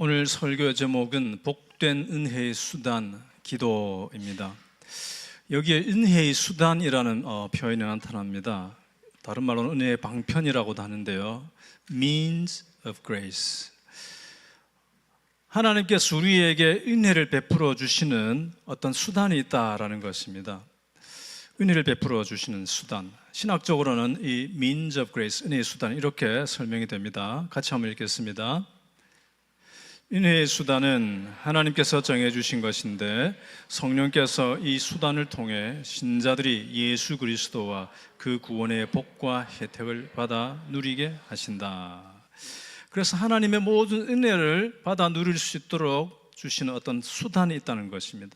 오늘 설교 제목은 복된 은혜의 수단 기도입니다. 여기에 은혜의 수단이라는 표현이 나타납니다. 다른 말로는 은혜의 방편이라고도 하는데요, means of grace. 하나님께서 우리에게 은혜를 베풀어 주시는 어떤 수단이 있다라는 것입니다. 은혜를 베풀어 주시는 수단, 신학적으로는 이 means of grace, 은혜의 수단, 이렇게 설명이 됩니다. 같이 한번 읽겠습니다. 은혜의 수단은 하나님께서 정해주신 것인데 성령께서 이 수단을 통해 신자들이 예수 그리스도와 그 구원의 복과 혜택을 받아 누리게 하신다. 그래서 하나님의 모든 은혜를 받아 누릴 수 있도록 주시는 어떤 수단이 있다는 것입니다.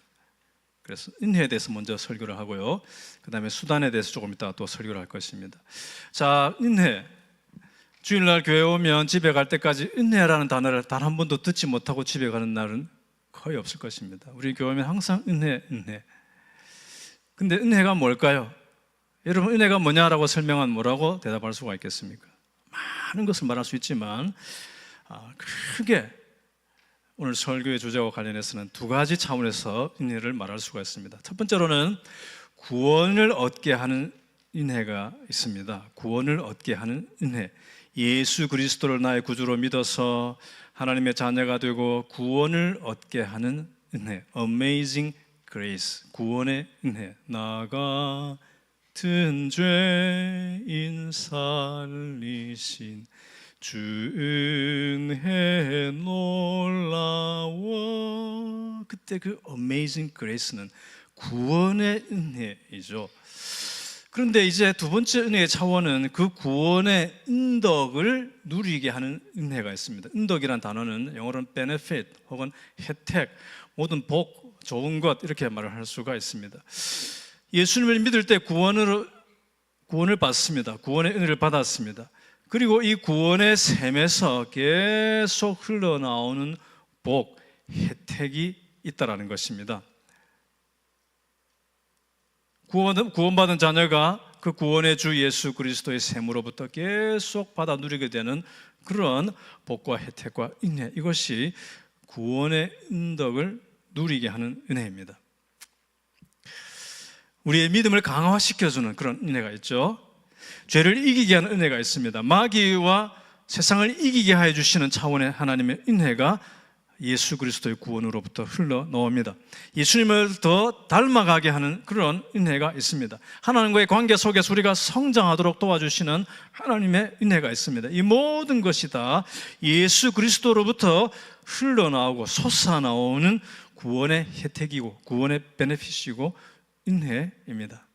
그래서 은혜에 대해서 먼저 설교를 하고요, 그 다음에 수단에 대해서 조금 이따가 또 설교를 할 것입니다. 자, 은혜. 주일날 교회 오면 집에 갈 때까지 은혜라는 단어를 단 한 번도 듣지 못하고 집에 가는 날은 거의 없을 것입니다. 우리 교회 오면 항상 은혜. 근데 은혜가 뭘까요? 여러분, 은혜가 뭐냐라고 설명하면 뭐라고 대답할 수가 있겠습니까? 많은 것을 말할 수 있지만 크게 오늘 설교의 주제와 관련해서는 두 가지 차원에서 은혜를 말할 수가 있습니다. 첫 번째로는 구원을 얻게 하는 은혜가 있습니다. 구원을 얻게 하는 은혜. 예수 그리스도를 나의 구주로 믿어서 하나님의 자녀가 되고 구원을 얻게 하는 은혜, Amazing Grace, 구원의 은혜. 나 같은 죄인 살리신 주 은혜 놀라워. 그때 그 Amazing Grace는 구원의 은혜이죠. 그런데 이제 두 번째 은혜의 차원은 그 구원의 은덕을 누리게 하는 은혜가 있습니다. 은덕이란 단어는 영어로는 benefit 혹은 혜택, 모든 복, 좋은 것, 이렇게 말을 할 수가 있습니다. 예수님을 믿을 때 구원을 받습니다. 구원의 은혜를 받았습니다. 그리고 이 구원의 샘에서 계속 흘러나오는 복, 혜택이 있다라는 것입니다. 구원받은 자녀가 그 구원의 주 예수 그리스도의 샘으로부터 계속 받아 누리게 되는 그런 복과 혜택과 은혜, 이것이 구원의 은덕을 누리게 하는 은혜입니다. 우리의 믿음을 강화시켜주는 그런 은혜가 있죠. 죄를 이기게 하는 은혜가 있습니다. 마귀와 세상을 이기게 해 주시는 차원의 하나님의 은혜가 예수 그리스도의 구원으로부터 흘러나옵니다. 예수님을 더 닮아가게 하는 그런 은혜가 있습니다. 하나님과의 관계 속에서 우리가 성장하도록 도와주시는 하나님의 은혜가 있습니다. 이 모든 것이 다 예수 그리스도로부터 흘러나오고 솟아나오는 구원의 혜택이고 구원의 베네핏이고 은혜입니다.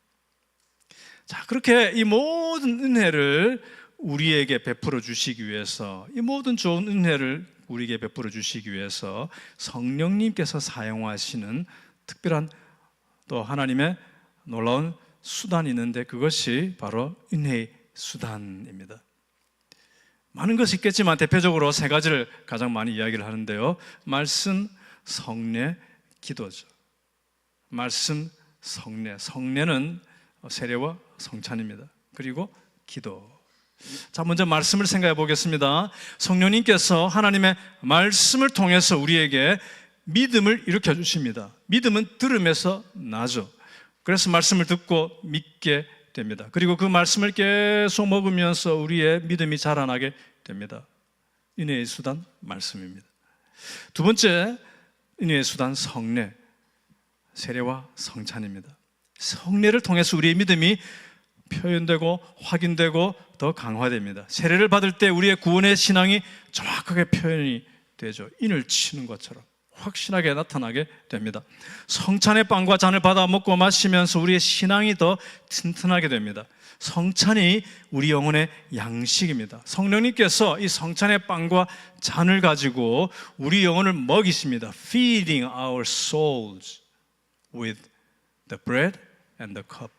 자, 그렇게 이 모든 은혜를 우리에게 베풀어 주시기 위해서, 이 모든 좋은 은혜를 우리에게 베풀어 주시기 위해서 성령님께서 사용하시는 특별한 또 하나님의 놀라운 수단이 있는데 그것이 바로 은혜의 수단입니다. 많은 것이 있겠지만 대표적으로 세 가지를 가장 많이 이야기를 하는데요, 말씀, 성례, 기도죠. 말씀, 성례. 성례는 세례와 성찬입니다. 그리고 기도. 자, 먼저 말씀을 생각해 보겠습니다. 성령님께서 하나님의 말씀을 통해서 우리에게 믿음을 일으켜 주십니다. 믿음은 들음에서 나죠. 그래서 말씀을 듣고 믿게 됩니다. 그리고 그 말씀을 계속 먹으면서 우리의 믿음이 자라나게 됩니다. 은혜의 수단, 말씀입니다. 두 번째 은혜의 수단, 성례, 세례와 성찬입니다. 성례를 통해서 우리의 믿음이 표현되고 확인되고 더 강화됩니다. 세례를 받을 때 우리의 구원의 신앙이 정확하게 표현이 되죠. 인을 치는 것처럼 확실하게 나타나게 됩니다. 성찬의 빵과 잔을 받아 먹고 마시면서 우리의 신앙이 더 튼튼하게 됩니다. 성찬이 우리 영혼의 양식입니다. 성령님께서 이 성찬의 빵과 잔을 가지고 우리 영혼을 먹이십니다. Feeding our souls with the bread and the cup.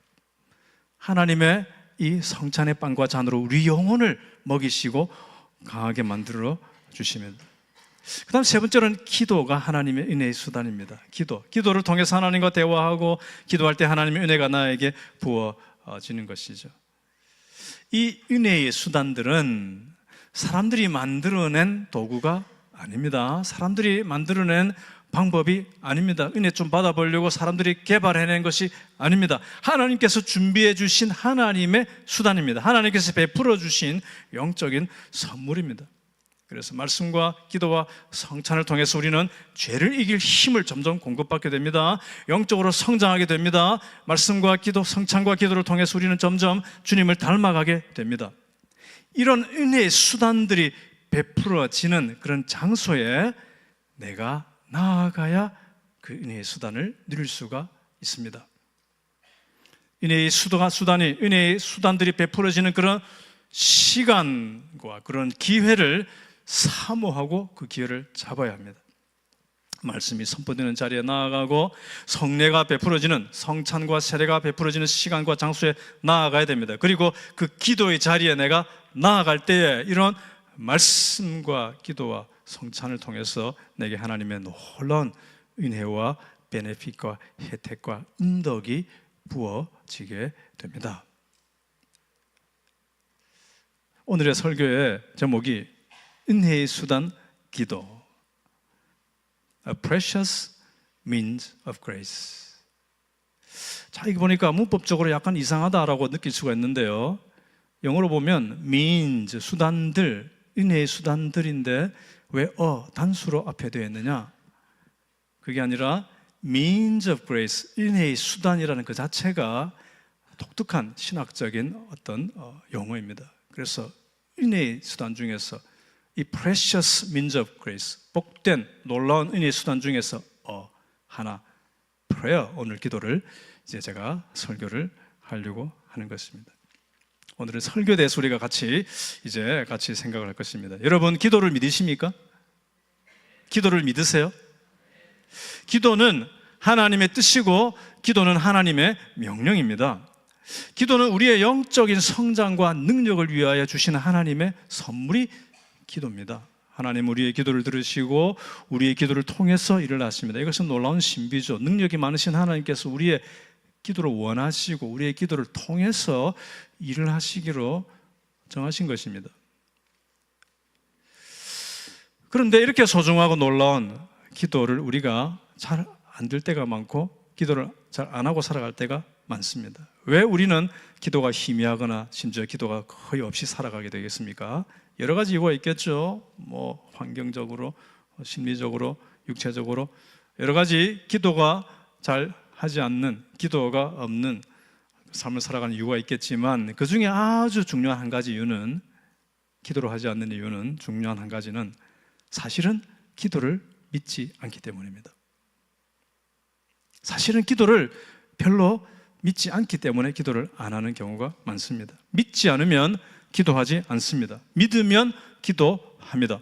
하나님의 이 성찬의 빵과 잔으로 우리 영혼을 먹이시고 강하게 만들어 주십니다. 그 다음 세 번째로는 기도가 하나님의 은혜의 수단입니다. 기도를 통해서 하나님과 대화하고 기도할 때 하나님의 은혜가 나에게 부어지는 것이죠. 이 은혜의 수단들은 사람들이 만들어낸 도구가 아닙니다. 사람들이 만들어낸 방법이 아닙니다. 은혜 좀 받아보려고 사람들이 개발해낸 것이 아닙니다. 하나님께서 준비해 주신 하나님의 수단입니다. 하나님께서 베풀어 주신 영적인 선물입니다. 그래서 말씀과 기도와 성찬을 통해서 우리는 죄를 이길 힘을 점점 공급받게 됩니다. 영적으로 성장하게 됩니다. 말씀과 기도, 성찬과 기도를 통해서 우리는 점점 주님을 닮아가게 됩니다. 이런 은혜의 수단들이 베풀어지는 그런 장소에 내가 나아가야 그 은혜의 수단을 누릴 수가 있습니다. 은혜의 수단들이 베풀어지는 그런 시간과 그런 기회를 사모하고 그 기회를 잡아야 합니다. 말씀이 선포되는 자리에 나아가고 성례가 베풀어지는, 성찬과 세례가 베풀어지는 시간과 장소에 나아가야 됩니다. 그리고 그 기도의 자리에 내가 나아갈 때에 이런 말씀과 기도와 성찬을 통해서 내게 하나님의 놀라운 은혜와 베네핏과 혜택과 은덕이 부어지게 됩니다. 오늘의 설교의 제목이 은혜의 수단 기도, A precious means of grace. 자, 이거 보니까 문법적으로 약간 이상하다라고 느낄 수가 있는데요, 영어로 보면 means, 수단들, 은혜의 수단들인데 왜 단수로 앞에 되어 있느냐? 그게 아니라 means of grace, 은혜의 수단이라는 그 자체가 독특한 신학적인 어떤 용어입니다. 그래서 은혜의 수단 중에서 이 precious means of grace, 복된 놀라운 은혜의 수단 중에서 하나, prayer, 오늘 기도를 이제 제가 설교를 하려고 하는 것입니다. 오늘은 설교에 대해서 우리가 같이 생각을 할 것입니다. 여러분, 기도를 믿으십니까? 기도를 믿으세요? 기도는 하나님의 뜻이고 기도는 하나님의 명령입니다. 기도는 우리의 영적인 성장과 능력을 위하여 주시는 하나님의 선물이 기도입니다. 하나님 우리의 기도를 들으시고 우리의 기도를 통해서 일을 하십니다. 이것은 놀라운 신비죠. 능력이 많으신 하나님께서 우리의 기도를 원하시고 우리의 기도를 통해서 일을 하시기로 정하신 것입니다. 그런데 이렇게 소중하고 놀라운 기도를 우리가 잘 안 될 때가 많고 기도를 잘 안 하고 살아갈 때가 많습니다. 왜 우리는 기도가 희미하거나 심지어 기도가 거의 없이 살아가게 되겠습니까? 여러 가지 이유가 있겠죠. 환경적으로, 심리적으로, 육체적으로 여러 가지 기도가 잘 하지 않는, 기도가 없는 삶을 살아가는 이유가 있겠지만 그 중에 아주 중요한 한 가지 이유는, 기도를 하지 않는 이유는, 중요한 한 가지는 사실은 기도를 믿지 않기 때문입니다. 사실은 기도를 별로 믿지 않기 때문에 기도를 안 하는 경우가 많습니다. 믿지 않으면 기도하지 않습니다. 믿으면 기도합니다.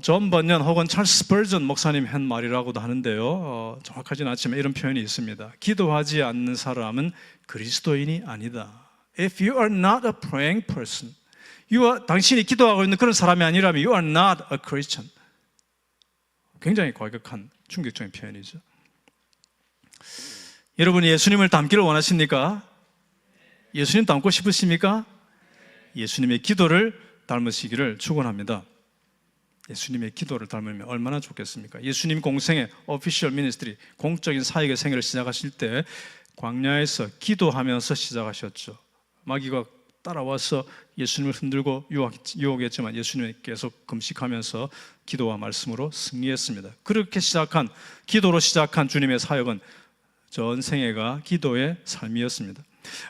존 번연 혹은 찰스 스퍼전 목사님 한 말이라고도 하는데요, 정확하지는 않지만 이런 표현이 있습니다. 기도하지 않는 사람은 그리스도인이 아니다. If you are not a praying person, 당신이 기도하고 있는 그런 사람이 아니라면 you are not a Christian. 굉장히 과격한 충격적인 표현이죠. 여러분이 예수님을 닮기를 원하십니까? 예수님 닮고 싶으십니까? 예수님의 기도를 닮으시기를 축원합니다. 예수님의 기도를 닮으면 얼마나 좋겠습니까? 예수님 공생의 오피셜 미니스트리, 공적인 사역의 생애를 시작하실 때 광야에서 기도하면서 시작하셨죠. 마귀가 따라와서 예수님을 흔들고 유혹했지만 예수님이 계속 금식하면서 기도와 말씀으로 승리했습니다. 그렇게 기도로 시작한 주님의 사역은 전 생애가 기도의 삶이었습니다.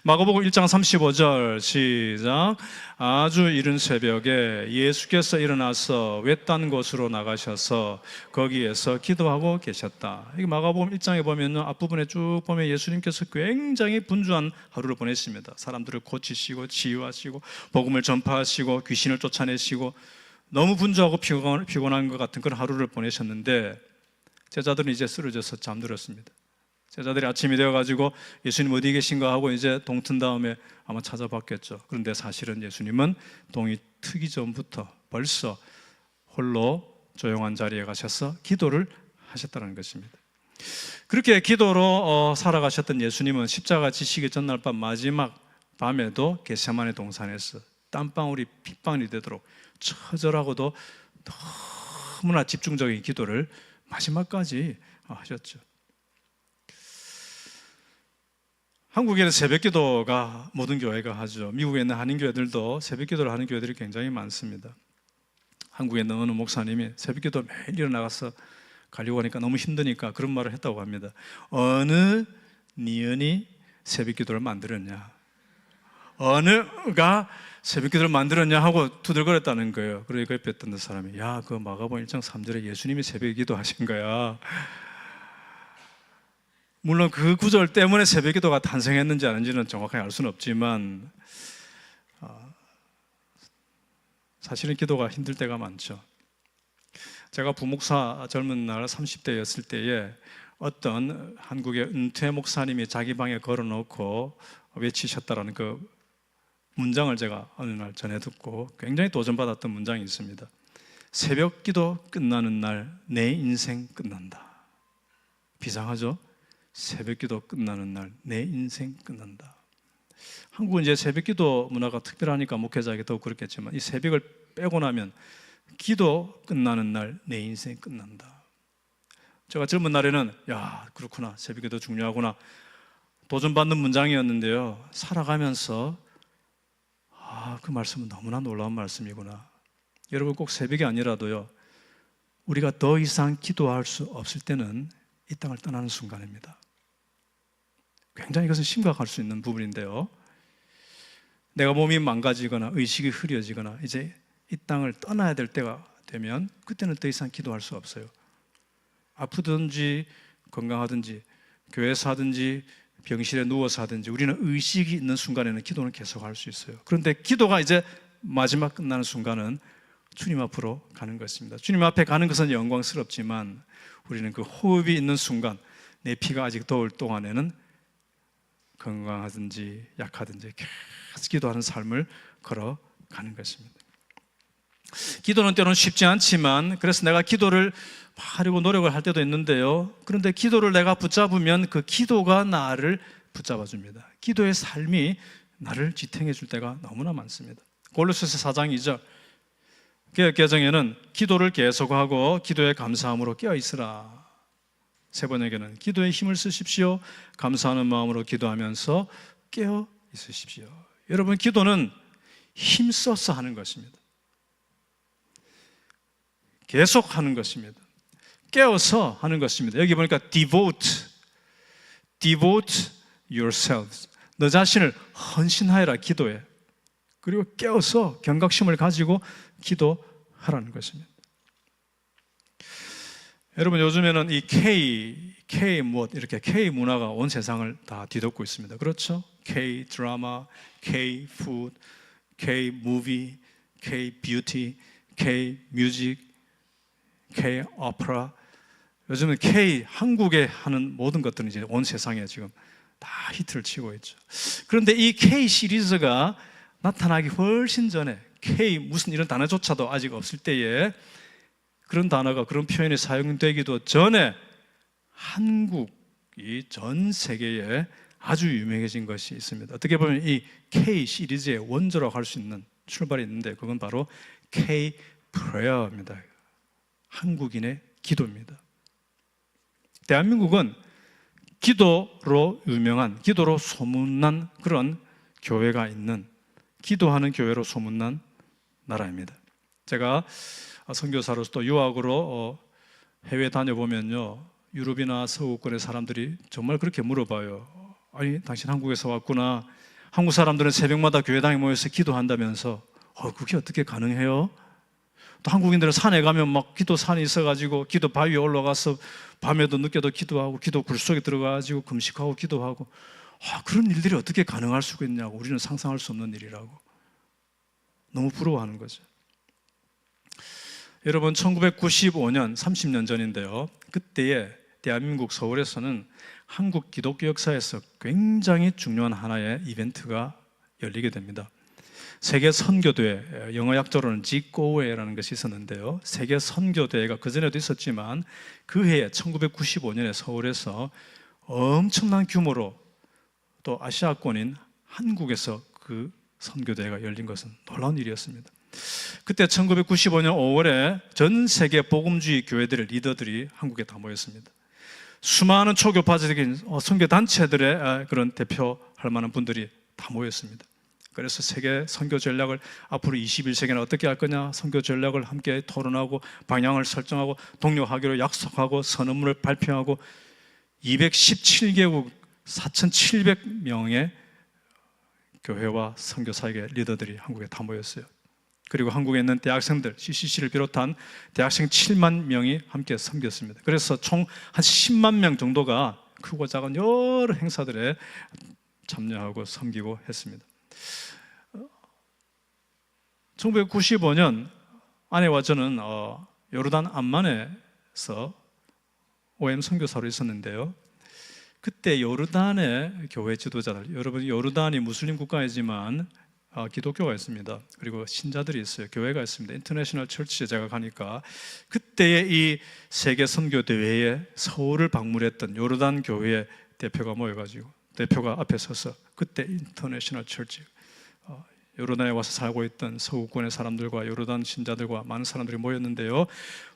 마가복음 1장 35절 시작. 아주 이른 새벽에 예수께서 일어나서 외딴 곳으로 나가셔서 거기에서 기도하고 계셨다. 이 마가복음 1장에 보면 앞부분에 쭉 보면 예수님께서 굉장히 분주한 하루를 보냈습니다. 사람들을 고치시고 치유하시고 복음을 전파하시고 귀신을 쫓아내시고 너무 분주하고 피곤한 것 같은 그런 하루를 보내셨는데 제자들은 이제 쓰러져서 잠들었습니다. 제자들이 아침이 되어가지고 예수님 어디 계신가 하고 이제 동 튼 다음에 아마 찾아봤겠죠. 그런데 사실은 예수님은 동이 트기 전부터 벌써 홀로 조용한 자리에 가셔서 기도를 하셨다는 것입니다. 그렇게 기도로 살아가셨던 예수님은 십자가 지시기 전날 밤 마지막 밤에도 겟세마네 동산에서 땀방울이 핏방울이 되도록 처절하고도 너무나 집중적인 기도를 마지막까지 하셨죠. 한국에는 새벽기도가 모든 교회가 하죠. 미국에 있는 한인교회들도 새벽기도를 하는 교회들이 굉장히 많습니다. 한국에 있는 어느 목사님이 새벽기도 매일 일어나가서 가려고 하니까 너무 힘드니까 그런 말을 했다고 합니다. 어느 니은이 새벽기도를 만들었냐, 어느가 새벽기도를 만들었냐 하고 두들거렸다는 거예요. 그러니까 옆에 있던 사람이, 야, 그 마가복음 1장 3절에 예수님이 새벽기도 하신 거야. 물론 그 구절 때문에 새벽기도가 탄생했는지 아닌지는 정확하게 알 수는 없지만 사실은 기도가 힘들 때가 많죠. 제가 부목사 젊은 날 30대였을 때에 어떤 한국의 은퇴 목사님이 자기 방에 걸어놓고 외치셨다라는 그 문장을 제가 어느 날 전해 듣고 굉장히 도전받았던 문장이 있습니다. 새벽기도 끝나는 날 내 인생 끝난다. 비상하죠? 새벽기도 끝나는 날 내 인생 끝난다. 한국은 이제 새벽기도 문화가 특별하니까 목회자에게 더욱 그렇겠지만 이 새벽을 빼고 나면 기도 끝나는 날 내 인생 끝난다. 제가 젊은 날에는 야, 그렇구나, 새벽기도 중요하구나, 도전받는 문장이었는데요, 살아가면서 그 말씀은 너무나 놀라운 말씀이구나. 여러분, 꼭 새벽이 아니라도요, 우리가 더 이상 기도할 수 없을 때는 이 땅을 떠나는 순간입니다. 굉장히 이것은 심각할 수 있는 부분인데요, 내가 몸이 망가지거나 의식이 흐려지거나 이제 이 땅을 떠나야 될 때가 되면 그때는 더 이상 기도할 수 없어요. 아프든지 건강하든지 교회에서 하든지 병실에 누워서 하든지 우리는 의식이 있는 순간에는 기도는 계속할 수 있어요. 그런데 기도가 이제 마지막 끝나는 순간은 주님 앞으로 가는 것입니다. 주님 앞에 가는 것은 영광스럽지만 우리는 그 호흡이 있는 순간, 내 피가 아직 더울 동안에는 건강하든지 약하든지 계속 기도하는 삶을 걸어가는 것입니다. 기도는 때로는 쉽지 않지만, 그래서 내가 기도를 하려고 노력을 할 때도 있는데요, 그런데 기도를 내가 붙잡으면 그 기도가 나를 붙잡아 줍니다. 기도의 삶이 나를 지탱해 줄 때가 너무나 많습니다. 골로새서 4장 2절 개혁개정에는 기도를 계속하고 기도에 감사함으로 깨어 있으라. 세 번역에는 기도에 힘을 쓰십시오, 감사하는 마음으로 기도하면서 깨어 있으십시오. 여러분, 기도는 힘써서 하는 것입니다. 계속 하는 것입니다. 깨어서 하는 것입니다. 여기 보니까 devote yourselves, 너 자신을 헌신하여라, 기도에. 그리고 깨어서 경각심을 가지고 기도하라는 것입니다. 여러분, 요즘에는 이 K 무엇, 이렇게 K 문화가 온 세상을 다 뒤덮고 있습니다. 그렇죠? K 드라마, K 푸드, K 무비, K 뷰티, K 뮤직, K 오페라. 요즘은 K, 한국에 하는 모든 것들은 이제 온 세상에 지금 다 히트를 치고 있죠. 그런데 이 K 시리즈가 나타나기 훨씬 전에, K 무슨 이런 단어조차도 아직 없을 때에 그런 단어가, 그런 표현이 사용되기도 전에 한국이 전 세계에 아주 유명해진 것이 있습니다. 어떻게 보면 이 K 시리즈의 원조라고 할 수 있는 출발이 있는데, 그건 바로 K 프레어입니다. 한국인의 기도입니다. 대한민국은 기도로 유명한, 기도로 소문난 그런 교회가 있는, 기도하는 교회로 소문난 나라입니다. 제가 선교사로서 또 유학으로 해외 다녀보면요, 유럽이나 서구권의 사람들이 정말 그렇게 물어봐요. 아니, 당신 한국에서 왔구나. 한국 사람들은 새벽마다 교회당에 모여서 기도한다면서 그게 어떻게 가능해요? 또 한국인들은 산에 가면 막 기도산이 있어가지고 기도 바위에 올라가서 밤에도 늦게도 기도하고 기도 굴속에 들어가가지고 금식하고 기도하고, 그런 일들이 어떻게 가능할 수가 있냐고, 우리는 상상할 수 없는 일이라고 너무 부러워하는 거죠. 여러분, 1995년 30년 전인데요, 그때에 대한민국 서울에서는 한국 기독교 역사에서 굉장히 중요한 하나의 이벤트가 열리게 됩니다. 세계 선교대회, 영어 약자로는 지코웨라는 것이 있었는데요, 세계 선교대회가 그전에도 있었지만 그 해에 1995년에 서울에서 엄청난 규모로 또 아시아권인 한국에서 그 선교대회가 열린 것은 놀라운 일이었습니다. 그때 1995년 5월에 전 세계 복음주의 교회들의 리더들이 한국에 다 모였습니다. 수많은 초교파적인 선교 단체들의 그런 대표할 만한 분들이 다 모였습니다. 그래서 세계 선교 전략을 앞으로 21세기는 어떻게 할 거냐, 선교 전략을 함께 토론하고 방향을 설정하고 독려하기로 약속하고 선언문을 발표하고 217개국 4,700명의 교회와 선교사에게 리더들이 한국에 다 모였어요. 그리고 한국에 있는 대학생들, CCC를 비롯한 대학생 7만 명이 함께 섬겼습니다. 그래서 총 한 10만 명 정도가 크고 작은 여러 행사들에 참여하고 섬기고 했습니다. 1995년 아내와 저는 요르단 암만에서 OM 선교사로 있었는데요. 그때 요르단의 교회 지도자들, 여러분 요르단이 무슬림 국가이지만 기독교가 있습니다. 그리고 신자들이 있어요. 교회가 있습니다. 인터내셔널 철치에 제가 가니까 그때의 이 세계 선교 대회에 서울을 방문했던 요르단 교회의 대표가 모여가지고 대표가 앞에 서서 그때 인터내셔널 철치 요르단에 와서 살고 있던 서구권의 사람들과 요르단 신자들과 많은 사람들이 모였는데요.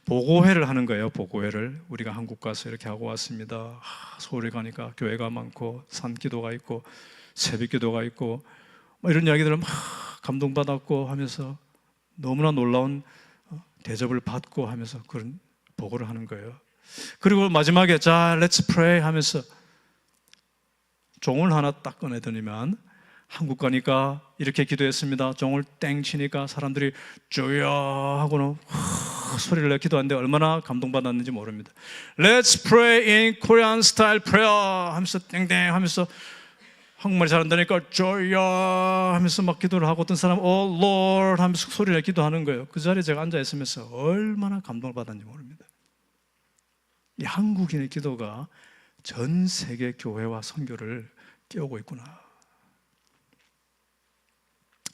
보고회를 하는 거예요. 보고회를 우리가 한국 가서 이렇게 하고 왔습니다. 서울에 가니까 교회가 많고 산기도가 있고 새벽기도가 있고 이런 이야기들을 막 감동받았고 하면서 너무나 놀라운 대접을 받고 하면서 그런 보고를 하는 거예요. 그리고 마지막에 자, let's pray 하면서 종을 하나 딱 꺼내더니만 한국 가니까 이렇게 기도했습니다. 종을 땡 치니까 사람들이 주여 하고는 소리를 내 기도하는데 얼마나 감동받았는지 모릅니다. Let's pray in Korean style prayer 하면서 땡땡 하면서 한국말이 잘한다니까 주여 하면서 막 기도를 하고 어떤 사람은 Oh Lord 하면서 소리를 내 기도하는 거예요. 그 자리에 제가 앉아 있으면서 얼마나 감동을 받았는지 모릅니다. 이 한국인의 기도가 전 세계 교회와 선교를 깨우고 있구나.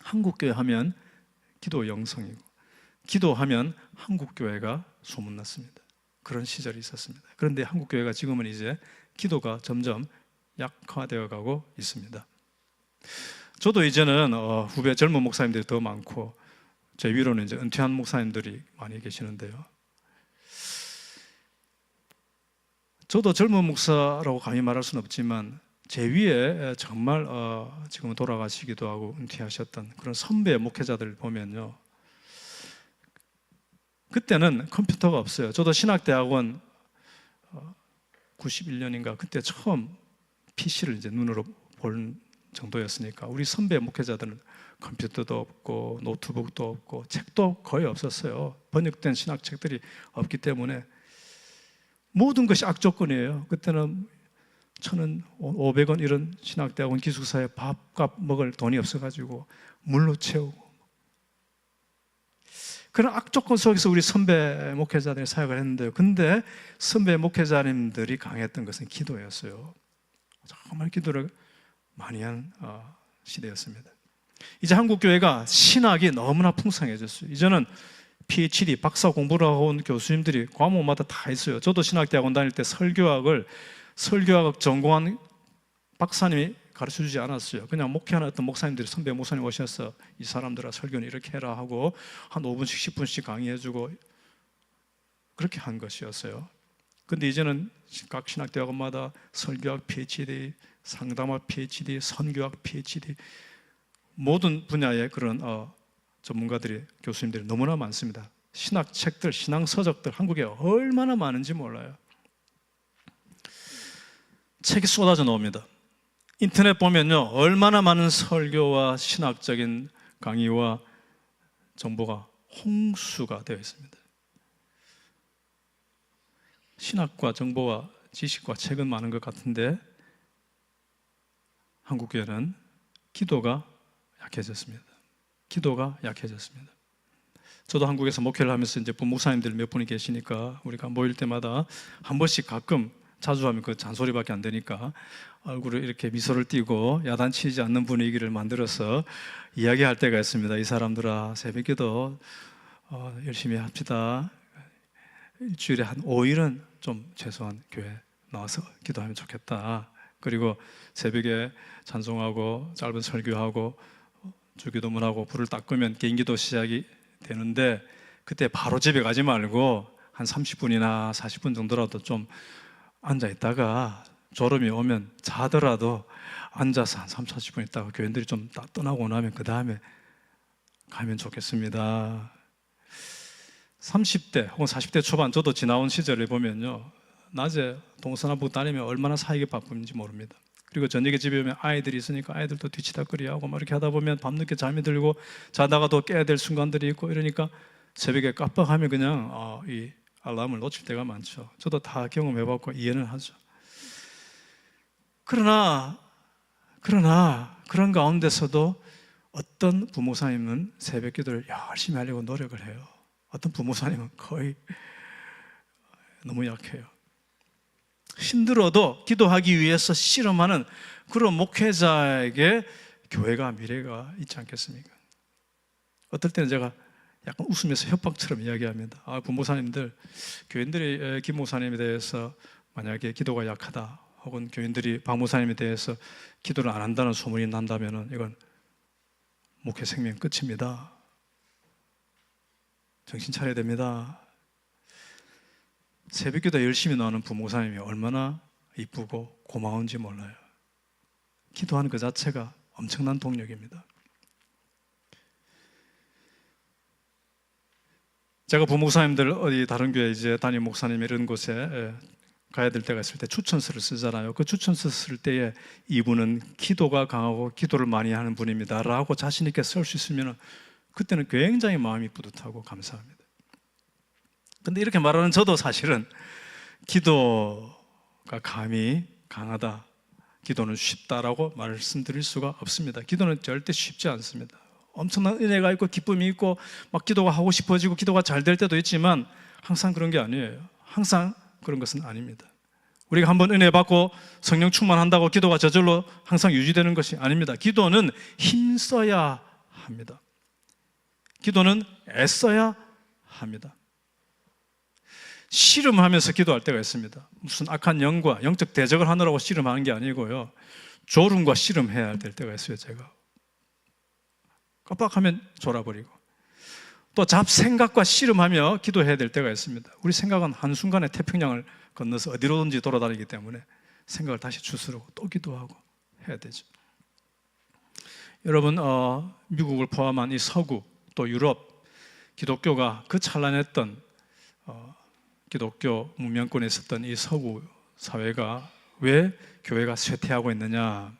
한국교회 하면 기도 영성이고 기도하면 한국교회가 소문났습니다. 그런 시절이 있었습니다. 그런데 한국교회가 지금은 이제 기도가 점점 약화되어 가고 있습니다. 저도 이제는 후배 젊은 목사님들이 더 많고 제 위로는 이제 은퇴한 목사님들이 많이 계시는데요. 저도 젊은 목사라고 감히 말할 수는 없지만 제 위에 정말 지금은 돌아가시기도 하고 은퇴하셨던 그런 선배 목회자들 보면요, 그때는 컴퓨터가 없어요. 저도 신학대학원 91년인가 그때 처음 PC를 이제 눈으로 본 정도였으니까 우리 선배 목회자들은 컴퓨터도 없고 노트북도 없고 책도 거의 없었어요. 번역된 신학책들이 없기 때문에 모든 것이 악조건이에요. 그때는 1,000원, 500원 이런 신학대학원 기숙사에 밥값 먹을 돈이 없어가지고 물로 채우고 그런 악조건 속에서 우리 선배 목회자들이 사역을 했는데요. 근데 선배 목회자님들이 강했던 것은 기도였어요. 정말 기도를 많이 한 시대였습니다. 이제 한국교회가 신학이 너무나 풍성해졌어요. 이제는 PhD, 박사 공부를 하고 온 교수님들이 과목마다 다 있어요. 저도 신학대학원 다닐 때 설교학을 설교학 전공한 박사님이 가르쳐주지 않았어요. 그냥 목회하는 어떤 목사님들이 선배 목사님 오셔서 이 사람들아 설교는 이렇게 해라 하고 한 5분씩 10분씩 강의해주고 그렇게 한 것이었어요. 근데 이제는 각 신학대학원마다 설교학 PhD, 상담학 PhD, 선교학 PhD 모든 분야의 그런 전문가들이 교수님들이 너무나 많습니다. 신학책들, 신앙서적들 한국에 얼마나 많은지 몰라요. 책이 쏟아져 나옵니다. 인터넷 보면요 얼마나 많은 설교와 신학적인 강의와 정보가 홍수가 되어 있습니다. 신학과 정보와 지식과 책은 많은 것 같은데 한국교회는 기도가 약해졌습니다. 기도가 약해졌습니다. 저도 한국에서 목회를 하면서 이제 부목사님들 몇 분이 계시니까 우리가 모일 때마다 한 번씩 가끔 자주 하면 그 잔소리밖에 안 되니까 얼굴에 이렇게 미소를 띠고 야단치지 않는 분위기를 만들어서 이야기할 때가 있습니다. 이 사람들아 새벽기도 열심히 합시다. 일주일에 한 5일은 좀 최소한 교회 나와서 기도하면 좋겠다. 그리고 새벽에 찬송하고 짧은 설교하고 주기도문하고 불을 딱 끄면 개인기도 시작이 되는데 그때 바로 집에 가지 말고 한 30분이나 40분 정도라도 좀 앉아 있다가 졸음이 오면 자더라도 앉아서 한 3, 40분 있다가 교인들이 좀 떠나고 나면 그 다음에 가면 좋겠습니다. 30대 혹은 40대 초반 저도 지나온 시절을 보면요, 낮에 동서남북 다니면 얼마나 사이가 바쁜지 모릅니다. 그리고 저녁에 집에 오면 아이들이 있으니까 아이들도 뒤치다거리하고 막 이렇게 하다 보면 밤늦게 잠이 들고 자다가도 깨야 될 순간들이 있고 이러니까 새벽에 깜빡하면 그냥 이 알람을 놓칠 때가 많죠. 저도 다 경험해봤고 이해는 하죠. 그러나 그런 가운데서도 어떤 부모사님은 새벽 기도를 열심히 하려고 노력을 해요. 어떤 부모사님은 거의 너무 약해요. 힘들어도 기도하기 위해서 씨름하는 그런 목회자에게 교회가 미래가 있지 않겠습니까? 어떨 때는 제가 약간 웃으면서 협박처럼 이야기합니다. 부모사님들, 교인들이 김 목사님에 대해서 만약에 기도가 약하다 혹은 교인들이 박 목사님에 대해서 기도를 안 한다는 소문이 난다면 이건 목회 생명 끝입니다. 정신 차려야 됩니다. 새벽기도 열심히 나오는 부목사님이 얼마나 이쁘고 고마운지 몰라요. 기도하는 그 자체가 엄청난 동력입니다. 제가 부목사님들 어디 다른 교회 이제 담임 목사님 이런 곳에 가야 될 때가 있을 때 추천서를 쓰잖아요. 그 추천서 쓸 때에 이분은 기도가 강하고 기도를 많이 하는 분입니다 라고 자신 있게 쓸 수 있으면 그때는 굉장히 마음이 뿌듯하고 감사합니다. 근데 이렇게 말하는 저도 사실은 기도가 감히 강하다, 기도는 쉽다라고 말씀드릴 수가 없습니다. 기도는 절대 쉽지 않습니다. 엄청난 은혜가 있고 기쁨이 있고 막 기도가 하고 싶어지고 기도가 잘 될 때도 있지만 항상 그런 게 아니에요. 항상 그런 것은 아닙니다. 우리가 한번 은혜 받고 성령 충만한다고 기도가 저절로 항상 유지되는 것이 아닙니다. 기도는 힘써야 합니다. 기도는 애써야 합니다. 씨름하면서 기도할 때가 있습니다. 무슨 악한 영과 영적 대적을 하느라고 씨름하는 게 아니고요, 졸음과 씨름해야 될 때가 있어요. 제가 깜빡하면 졸아버리고 또 잡생각과 씨름하며 기도해야 될 때가 있습니다. 우리 생각은 한순간에 태평양을 건너서 어디로든지 돌아다니기 때문에 생각을 다시 추스르고 또 기도하고 해야 되죠. 여러분, 미국을 포함한 이 서구 또 유럽 기독교가 그 찬란했던 기독교 문명권에 있었던 이 서구 사회가 왜 교회가 쇠퇴하고 있느냐,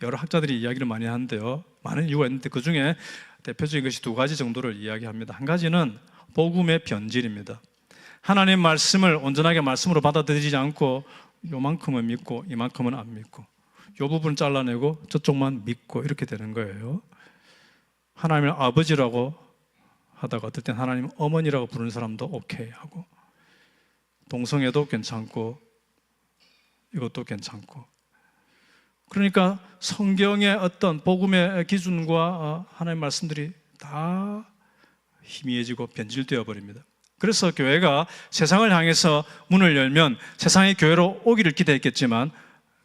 여러 학자들이 이야기를 많이 하는데요, 많은 이유가 있는데 그 중에 대표적인 것이 두 가지 정도를 이야기합니다. 한 가지는 복음의 변질입니다. 하나님 말씀을 온전하게 말씀으로 받아들이지 않고 요만큼은 믿고 이만큼은 안 믿고 요 부분 잘라내고 저쪽만 믿고 이렇게 되는 거예요. 하나님을 아버지라고 하다가 어떨 땐 하나님 어머니라고 부르는 사람도 오케이 하고, 동성애도 괜찮고 이것도 괜찮고, 그러니까 성경의 어떤 복음의 기준과 하나님의 말씀들이 다 희미해지고 변질되어 버립니다. 그래서 교회가 세상을 향해서 문을 열면 세상이 교회로 오기를 기대했겠지만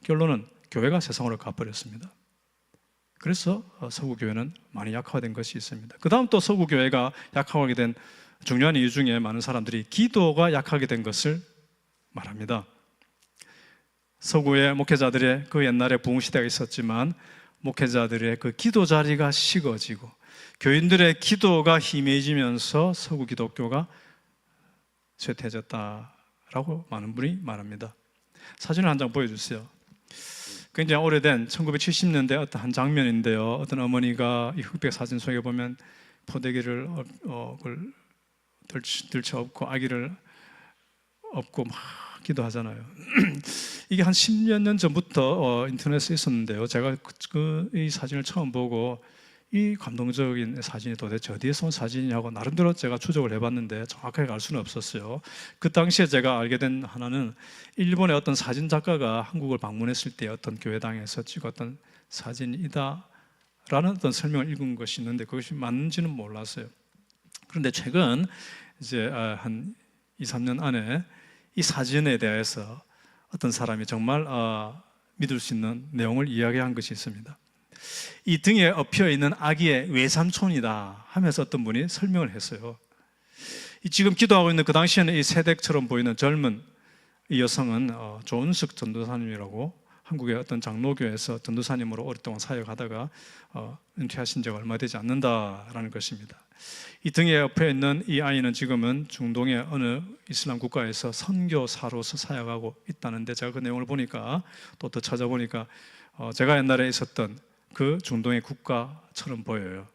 결론은 교회가 세상으로 가버렸습니다. 그래서 서구 교회는 많이 약화된 것이 있습니다. 그 다음 또 서구 교회가 약화하게 된 중요한 이유 중에 많은 사람들이 기도가 약하게 된 것을 말합니다. 서구의 목회자들의 그 옛날에 부흥시대가 있었지만 목회자들의 그 기도 자리가 식어지고 교인들의 기도가 희미해지면서 서구 기독교가 쇠퇴해졌다라고 많은 분이 말합니다. 사진을 한 장 보여주세요. 굉장히 오래된 1970년대 어떤 한 장면인데요, 어떤 어머니가 이 흑백 사진 속에 보면 포대기를 들쳐 업고 아기를 업고 막 기도하잖아요. 이게 한 10몇 년 전부터 인터넷에 있었는데요, 제가 이 사진을 처음 보고 이 감동적인 사진이 도대체 어디에서 온 사진이냐고 나름대로 제가 추적을 해봤는데 정확하게 알 수는 없었어요. 그 당시에 제가 알게 된 하나는 일본의 어떤 사진 작가가 한국을 방문했을 때 어떤 교회당에서 찍었던 사진이다 라는 어떤 설명을 읽은 것이 있는데 그것이 맞는지는 몰랐어요. 그런데 최근 이제 한 2, 3년 안에 이 사진에 대해서 어떤 사람이 정말 믿을 수 있는 내용을 이야기한 것이 있습니다. 이 등에 엎여 있는 아기의 외삼촌이다 하면서 어떤 분이 설명을 했어요. 지금 기도하고 있는 그 당시에는 이 세댁처럼 보이는 젊은 이 여성은 조은숙 전도사님이라고 한국의 어떤 장로교에서 전도사님으로 오랫동안 사역하다가 은퇴하신 지가 얼마 되지 않는다라는 것입니다. 이 등에 옆에 있는 이 아이는 지금은 중동의 어느 이슬람 국가에서 선교사로서 사역하고 있다는데, 제가 그 내용을 보니까 또 더 찾아보니까 제가 옛날에 있었던 그 중동의 국가처럼 보여요.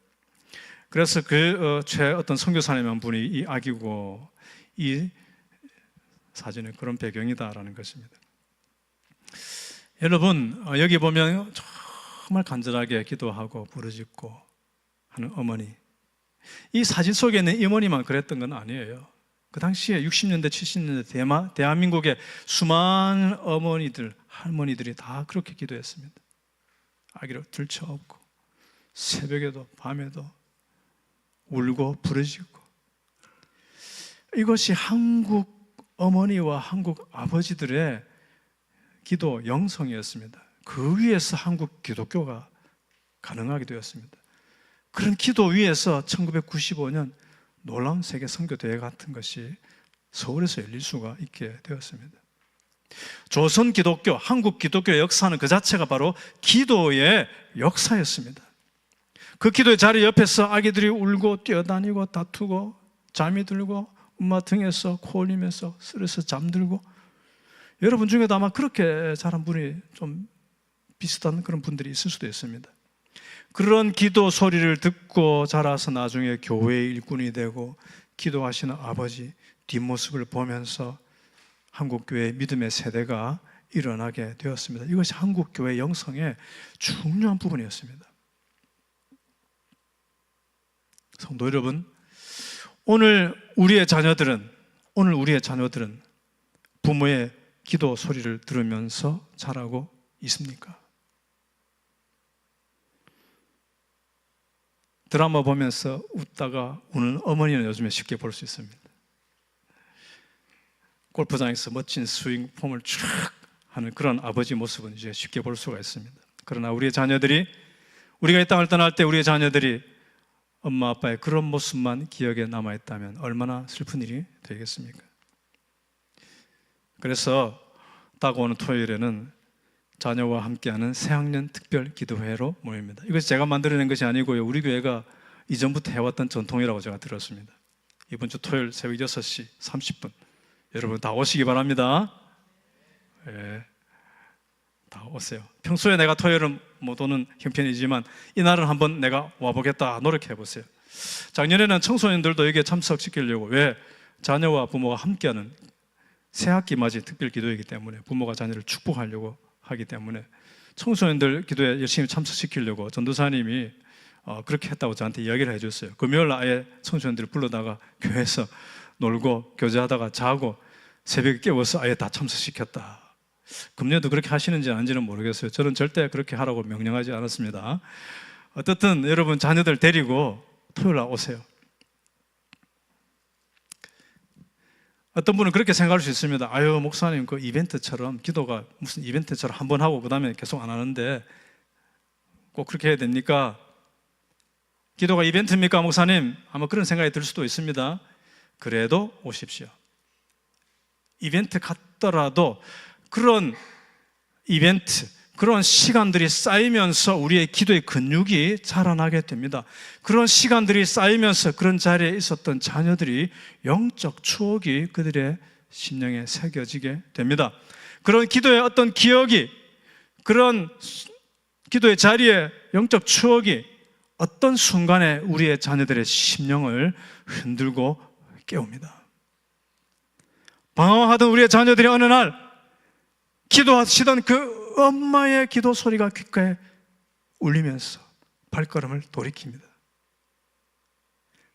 그래서 그 어떤 선교사님 한 분이 이 아기고 이 사진에 그런 배경이다라는 것입니다. 여러분, 여기 보면 정말 간절하게 기도하고 부르짖고 하는 어머니, 이 사진 속에 있는 이 어머니만 그랬던 건 아니에요. 그 당시에 60년대 70년대 대한민국의 수많은 어머니들, 할머니들이 다 그렇게 기도했습니다. 아기를 들쳐업고 새벽에도 밤에도 울고 부르짖고. 이것이 한국 어머니와 한국 아버지들의 기도 영성이었습니다. 그 위에서 한국 기독교가 가능하게 되었습니다. 그런 기도 위에서 1995년 놀라운 세계 선교대회 같은 것이 서울에서 열릴 수가 있게 되었습니다. 조선 기독교, 한국 기독교의 역사는 그 자체가 바로 기도의 역사였습니다. 그 기도의 자리 옆에서 아기들이 울고 뛰어다니고 다투고 잠이 들고 엄마 등에서 코 흘리면서 쓰러서 잠들고, 여러분 중에도 아마 그렇게 자란 분이 좀 비슷한 그런 분들이 있을 수도 있습니다. 그런 기도 소리를 듣고 자라서 나중에 교회의 일꾼이 되고 기도하시는 아버지 뒷모습을 보면서 한국교회의 믿음의 세대가 일어나게 되었습니다. 이것이 한국교회 영성의 중요한 부분이었습니다. 성도 여러분, 오늘 우리의 자녀들은 부모의 기도 소리를 들으면서 자라고 있습니까? 드라마 보면서 웃다가 우는 어머니는 요즘에 쉽게 볼 수 있습니다. 골프장에서 멋진 스윙 폼을 쫙 하는 그런 아버지 모습은 이제 쉽게 볼 수가 있습니다. 그러나 우리가 이 땅을 떠날 때 우리의 자녀들이 엄마 아빠의 그런 모습만 기억에 남아있다면 얼마나 슬픈 일이 되겠습니까? 그래서 다가오는 토요일에는 자녀와 함께하는 새학년 특별 기도회로 모입니다. 이것이 제가 만들어낸 것이 아니고요, 우리 교회가 이전부터 해왔던 전통이라고 제가 들었습니다. 이번 주 토요일 새벽 6시 30분 여러분 다 오시기 바랍니다. 네, 다 오세요. 평소에 내가 토요일은 못 오는 형편이지만 이날은 한번 내가 와보겠다 노력해 보세요. 작년에는 청소년들도 여기에 참석시키려고, 왜? 자녀와 부모가 함께하는 새학기 맞이 특별 기도이기 때문에, 부모가 자녀를 축복하려고 하기 때문에 청소년들 기도에 열심히 참석시키려고 전도사님이 그렇게 했다고 저한테 이야기를 해줬어요. 금요일 아예 청소년들을 불러다가 교회에서 놀고 교제하다가 자고 새벽에 깨워서 아예 다 참석시켰다. 금년도 그렇게 하시는지 아닌지는 모르겠어요. 저는 절대 그렇게 하라고 명령하지 않았습니다. 어떻든 여러분 자녀들 데리고 토요일 날 오세요. 어떤 분은 그렇게 생각할 수 있습니다. 아유, 목사님 그 이벤트처럼, 기도가 무슨 이벤트처럼 한 번 하고 그 다음에 계속 안 하는데 꼭 그렇게 해야 됩니까? 기도가 이벤트입니까, 목사님? 아마 그런 생각이 들 수도 있습니다. 그래도 오십시오. 이벤트 같더라도 그런 이벤트, 그런 시간들이 쌓이면서 우리의 기도의 근육이 자라나게 됩니다. 그런 시간들이 쌓이면서 그런 자리에 있었던 자녀들이 영적 추억이 그들의 심령에 새겨지게 됩니다. 그런 기도의 어떤 기억이, 그런 기도의 자리에 영적 추억이 어떤 순간에 우리의 자녀들의 심령을 흔들고 깨웁니다. 방황하던 우리의 자녀들이 어느 날 기도하시던 그 엄마의 기도 소리가 귓가에 울리면서 발걸음을 돌이킵니다.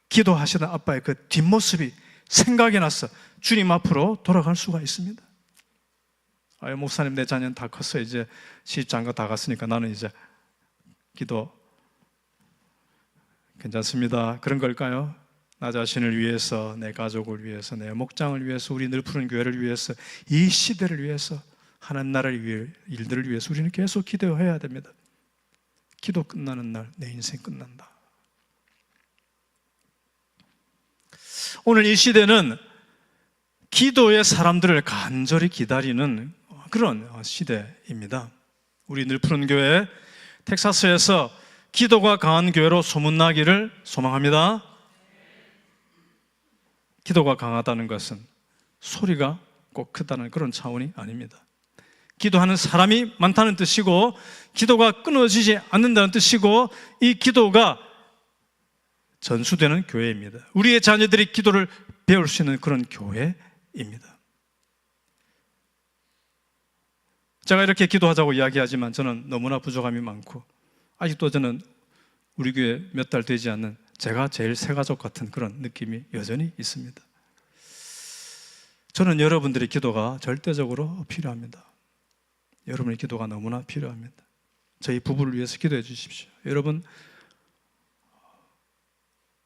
기도하시던 아빠의 그 뒷모습이 생각이 나서 주님 앞으로 돌아갈 수가 있습니다. 아유, 목사님 내 자녀는 다 컸어요. 이제 시집장가 다 갔으니까 나는 이제 기도 괜찮습니다. 그런 걸까요? 나 자신을 위해서, 내 가족을 위해서, 내 목장을 위해서, 우리 늘 푸른 교회를 위해서, 이 시대를 위해서, 하나님 나라를 위해, 일들을 위해서 우리는 계속 기도해야 됩니다. 기도 끝나는 날 내 인생 끝난다. 오늘 이 시대는 기도의 사람들을 간절히 기다리는 그런 시대입니다. 우리 늘푸른 교회 텍사스에서 기도가 강한 교회로 소문나기를 소망합니다. 기도가 강하다는 것은 소리가 꼭 크다는 그런 차원이 아닙니다. 기도하는 사람이 많다는 뜻이고, 기도가 끊어지지 않는다는 뜻이고, 이 기도가 전수되는 교회입니다. 우리의 자녀들이 기도를 배울 수 있는 그런 교회입니다. 제가 이렇게 기도하자고 이야기하지만 저는 너무나 부족함이 많고, 아직도 저는 우리 교회 몇 달 되지 않는 제가 제일 새가족 같은 그런 느낌이 여전히 있습니다. 저는 여러분들의 기도가 절대적으로 필요합니다. 여러분의 기도가 너무나 필요합니다. 저희 부부를 위해서 기도해 주십시오. 여러분,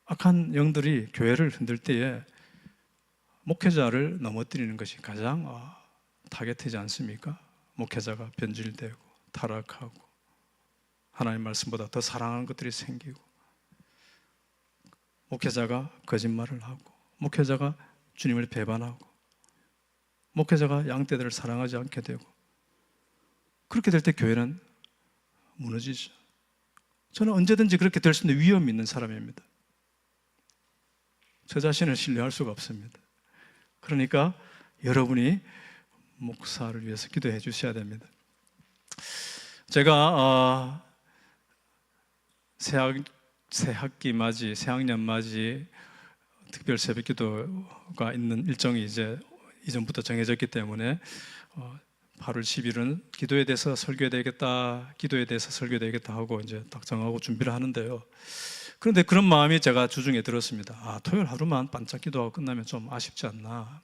악한 영들이 교회를 흔들 때에 목회자를 넘어뜨리는 것이 가장 타겟이지 않습니까? 목회자가 변질되고 타락하고 하나님 말씀보다 더 사랑하는 것들이 생기고, 목회자가 거짓말을 하고, 목회자가 주님을 배반하고, 목회자가 양떼들을 사랑하지 않게 되고, 그렇게 될 때 교회는 무너지죠. 저는 언제든지 그렇게 될 수 있는 위험이 있는 사람입니다. 저 자신을 신뢰할 수가 없습니다. 그러니까 여러분이 목사를 위해서 기도해 주셔야 됩니다. 제가 새학기 맞이, 새학년 맞이 특별 새벽 기도가 있는 일정이 이제 이전부터 정해졌기 때문에 8월 10일은 기도에 대해서 설교해야 되겠다, 기도에 대해서 설교해야 되겠다 하고 이제 딱 정하고 준비를 하는데요. 그런데 그런 마음이 제가 주중에 들었습니다. 토요일 하루만 반짝 기도하고 끝나면 좀 아쉽지 않나.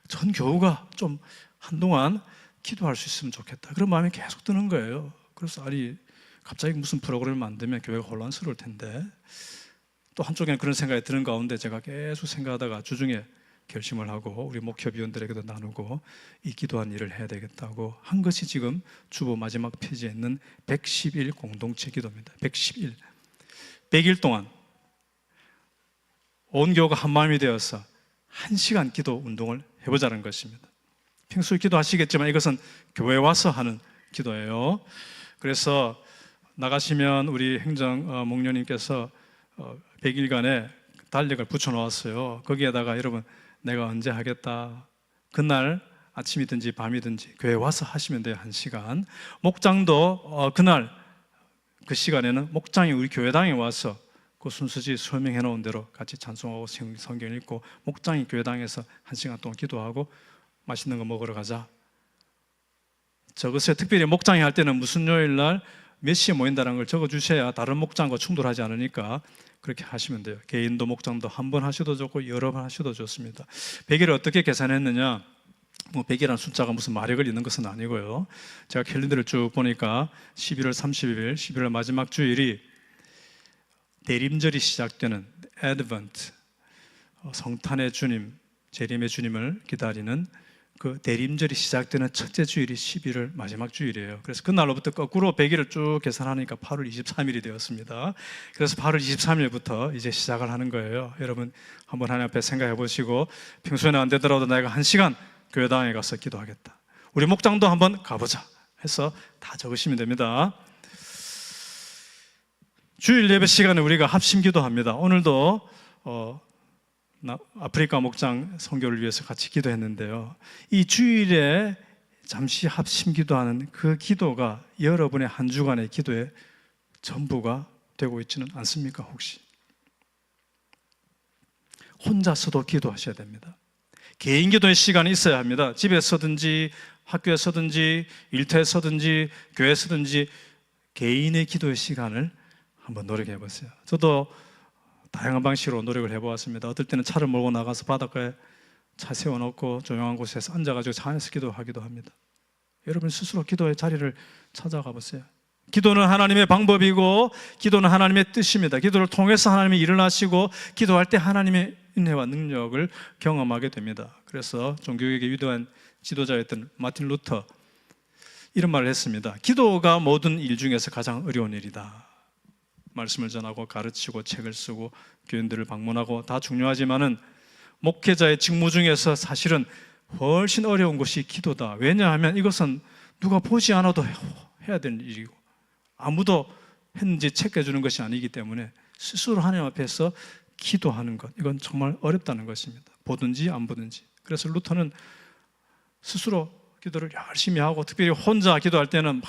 전 교우가 좀 한동안 기도할 수 있으면 좋겠다, 그런 마음이 계속 드는 거예요. 그래서 갑자기 무슨 프로그램을 만들면 교회가 혼란스러울 텐데, 또 한쪽에는 그런 생각이 드는 가운데 제가 계속 생각하다가 주중에 결심을 하고 우리 목협위원들에게도 나누고 이 기도한 일을 해야 되겠다고 한 것이 지금 주보 마지막 페이지에 있는 110일 공동체 기도입니다. 110일, 100일 동안 온 교회가 한 마음이 되어서 1시간 기도 운동을 해보자는 것입니다. 평소에 기도하시겠지만 이것은 교회에 와서 하는 기도예요. 그래서 나가시면 우리 행정 목녀님께서 100일간의 달력을 붙여놓았어요. 거기에다가 여러분, 내가 언제 하겠다, 그날 아침이든지 밤이든지 교회에 와서 하시면 돼요. 1시간. 목장도 그날 그 시간에는 목장이 우리 교회당에 와서 그 순서지 설명해 놓은 대로 같이 찬송하고 성경 읽고, 목장이 교회당에서 1시간 동안 기도하고 맛있는 거 먹으러 가자. 적으세요. 특별히 목장이 할 때는 무슨 요일 날 몇 시에 모인다는 걸 적어주셔야 다른 목장과 충돌하지 않으니까 그렇게 하시면 돼요. 개인도 목장도 한 번 하셔도 좋고 여러 번 하셔도 좋습니다. 100일을 어떻게 계산했느냐, 100이라는 숫자가 무슨 마력을 있는 것은 아니고요. 제가 캘린더를 쭉 보니까 11월 30일, 11월 마지막 주일이 대림절이 시작되는 애드벤트, 성탄의 주님, 재림의 주님을 기다리는 그 대림절이 시작되는 첫째 주일이 11월 마지막 주일이에요. 그래서 그날로부터 거꾸로 100일을 쭉 계산하니까 8월 23일이 되었습니다. 그래서 8월 23일부터 이제 시작을 하는 거예요. 여러분 한번 하나님 앞에 생각해 보시고, 평소에는 안 되더라도 내가 1시간 교회당에 가서 기도하겠다, 우리 목장도 한번 가보자 해서 다 적으시면 됩니다. 주일 예배 시간에 우리가 합심 기도합니다. 오늘도 아프리카 목장 선교를 위해서 같이 기도했는데요. 이 주일에 잠시 합심 기도하는 그 기도가 여러분의 한 주간의 기도의 전부가 되고 있지는 않습니까? 혹시 혼자서도 기도하셔야 됩니다. 개인 기도의 시간이 있어야 합니다. 집에서든지 학교에서든지 일터에서든지 교회에서든지 개인의 기도의 시간을 한번 노력해 보세요. 저도 다양한 방식으로 노력을 해보았습니다. 어떨 때는 차를 몰고 나가서 바닷가에 차 세워놓고 조용한 곳에서 앉아가지고 차 안에서 기도하기도 합니다. 여러분 스스로 기도의 자리를 찾아가 보세요. 기도는 하나님의 방법이고, 기도는 하나님의 뜻입니다. 기도를 통해서 하나님이 일어나시고, 기도할 때 하나님의 은혜와 능력을 경험하게 됩니다. 그래서 종교개혁의 위대한 지도자였던 마틴 루터, 이런 말을 했습니다. 기도가 모든 일 중에서 가장 어려운 일이다. 말씀을 전하고 가르치고 책을 쓰고 교인들을 방문하고 다 중요하지만은 목회자의 직무 중에서 사실은 훨씬 어려운 것이 기도다. 왜냐하면 이것은 누가 보지 않아도 해야 되는 일이고 아무도 했는지 체크해 주는 것이 아니기 때문에 스스로 하나님 앞에서 기도하는 것, 이건 정말 어렵다는 것입니다. 보든지 안 보든지. 그래서 루터는 스스로 기도를 열심히 하고 특별히 혼자 기도할 때는 막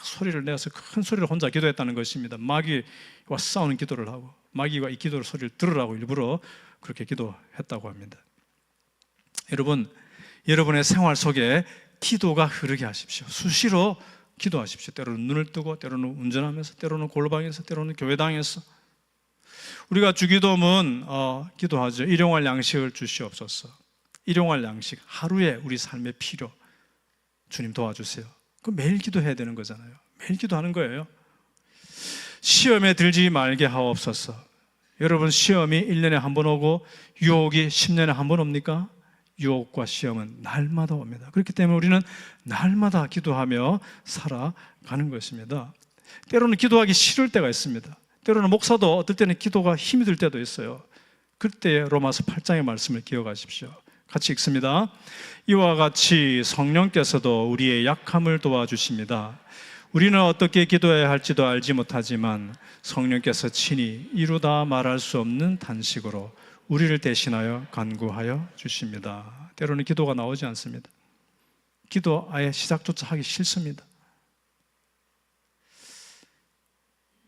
소리를 내서 큰 소리로 혼자 기도했다는 것입니다. 마귀와 싸우는 기도를 하고 마귀가 이 기도를 소리를 들으라고 일부러 그렇게 기도했다고 합니다. 여러분, 여러분의 생활 속에 기도가 흐르게 하십시오. 수시로 기도하십시오. 때로는 눈을 뜨고 때로는 운전하면서 때로는 골방에서 때로는 교회당에서. 우리가 주기도문 기도하죠. 일용할 양식을 주시옵소서. 일용할 양식, 하루에 우리 삶의 필요 주님 도와주세요. 그럼 매일 기도해야 되는 거잖아요. 매일 기도하는 거예요. 시험에 들지 말게 하옵소서. 여러분, 시험이 1년에 한 번 오고 유혹이 10년에 한 번 옵니까? 유혹과 시험은 날마다 옵니다. 그렇기 때문에 우리는 날마다 기도하며 살아가는 것입니다. 때로는 기도하기 싫을 때가 있습니다. 때로는 목사도 어떨 때는 기도가 힘이 들 때도 있어요. 그때 로마서 8장의 말씀을 기억하십시오. 같이 읽습니다. 이와 같이 성령께서도 우리의 약함을 도와주십니다. 우리는 어떻게 기도해야 할지도 알지 못하지만 성령께서 친히 이루다 말할 수 없는 단식으로 우리를 대신하여 간구하여 주십니다. 때로는 기도가 나오지 않습니다. 기도 아예 시작조차 하기 싫습니다.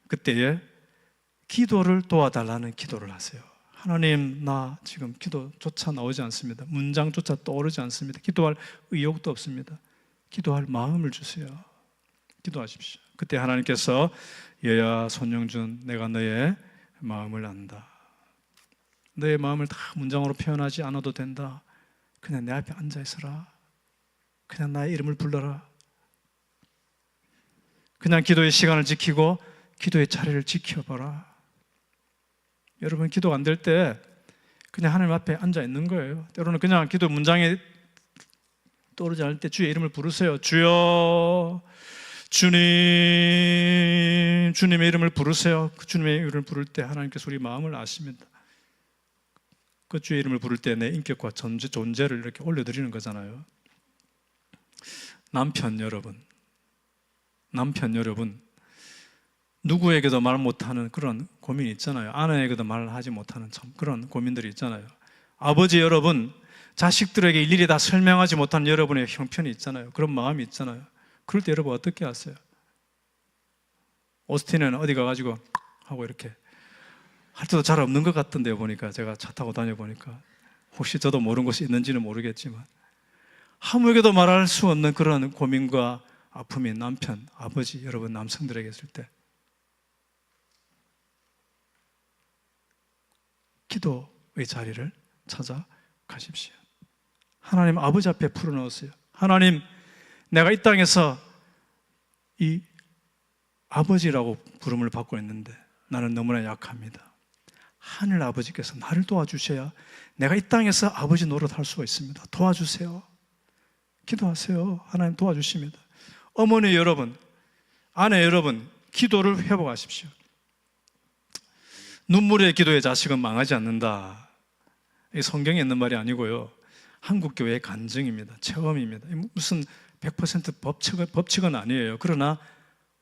그때에 기도를 도와달라는 기도를 하세요. 하나님, 나 지금 기도조차 나오지 않습니다. 문장조차 떠오르지 않습니다. 기도할 의욕도 없습니다. 기도할 마음을 주세요. 기도하십시오. 그때 하나님께서 얘야 손영준, 내가 너의 마음을 안다. 너의 마음을 다 문장으로 표현하지 않아도 된다. 그냥 내 앞에 앉아 있어라. 그냥 나의 이름을 불러라. 그냥 기도의 시간을 지키고 기도의 자리를 지켜봐라. 여러분, 기도가 안 될 때 그냥 하나님 앞에 앉아 있는 거예요. 때로는 그냥 기도 문장에 떠오르지 않을 때 주의 이름을 부르세요. 주여, 주님, 주님의 이름을 부르세요. 그 주님의 이름을 부를 때 하나님께서 우리 마음을 아십니다. 그 주의 이름을 부를 때 내 인격과 존재를 이렇게 올려드리는 거잖아요. 남편 여러분, 누구에게도 말 못하는 그런 고민이 있잖아요. 아내에게도 말을 하지 못하는 참 그런 고민들이 있잖아요. 아버지 여러분, 자식들에게 일일이 다 설명하지 못한 여러분의 형편이 있잖아요. 그런 마음이 있잖아요. 그럴 때 여러분 어떻게 하세요? 오스틴에는 어디 가가지고 하고 이렇게 할 때도 잘 없는 것 같던데요. 보니까 제가 차 타고 다녀보니까 혹시 저도 모르는 곳이 있는지는 모르겠지만 아무에게도 말할 수 없는 그런 고민과 아픔이 남편, 아버지, 여러분 남성들에게 있을 때 기도의 자리를 찾아가십시오. 하나님 아버지 앞에 풀어놓으세요. 하나님, 내가 이 땅에서 이 아버지라고 부름을 받고 있는데 나는 너무나 약합니다. 하늘 아버지께서 나를 도와주셔야 내가 이 땅에서 아버지 노릇할 수가 있습니다. 도와주세요. 기도하세요. 하나님 도와주십니다. 어머니 여러분, 아내 여러분, 기도를 회복하십시오. 눈물의 기도의 자식은 망하지 않는다. 이 성경에 있는 말이 아니고요, 한국교회의 간증입니다. 체험입니다. 무슨 100% 법칙은 아니에요. 그러나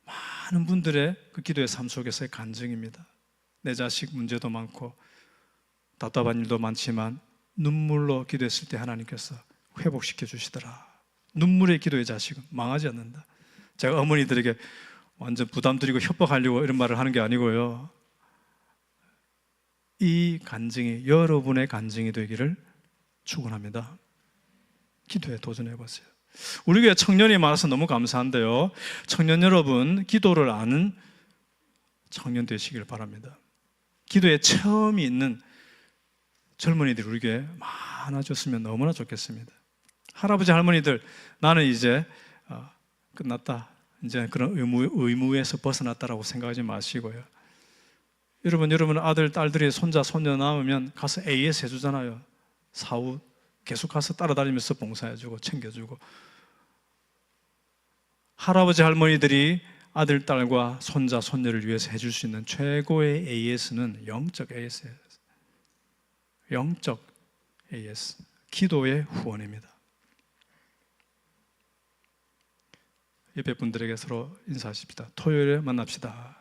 많은 분들의 그 기도의 삶 속에서의 간증입니다. 내 자식 문제도 많고 답답한 일도 많지만 눈물로 기도했을 때 하나님께서 회복시켜 주시더라. 눈물의 기도의 자식은 망하지 않는다. 제가 어머니들에게 완전 부담 드리고 협박하려고 이런 말을 하는 게 아니고요, 이 간증이 여러분의 간증이 되기를 축원합니다. 기도에 도전해 보세요. 우리 교회 청년이 많아서 너무 감사한데요, 청년 여러분, 기도를 아는 청년 되시길 바랍니다. 기도에 체험이 있는 젊은이들이 우리 교회에 많아졌으면 너무나 좋겠습니다. 할아버지 할머니들, 나는 이제 끝났다, 이제 그런 의무에서 벗어났다라고 생각하지 마시고요, 여러분 아들, 딸들이 손자, 손녀 낳으면 가서 AS 해주잖아요. 사후 계속 가서 따라다니면서 봉사해주고 챙겨주고, 할아버지 할머니들이 아들, 딸과 손자, 손녀를 위해서 해줄 수 있는 최고의 AS는 영적 AS예요. 영적 AS, 기도의 후원입니다. 옆에 분들에게 서로 인사하십시다. 토요일에 만납시다.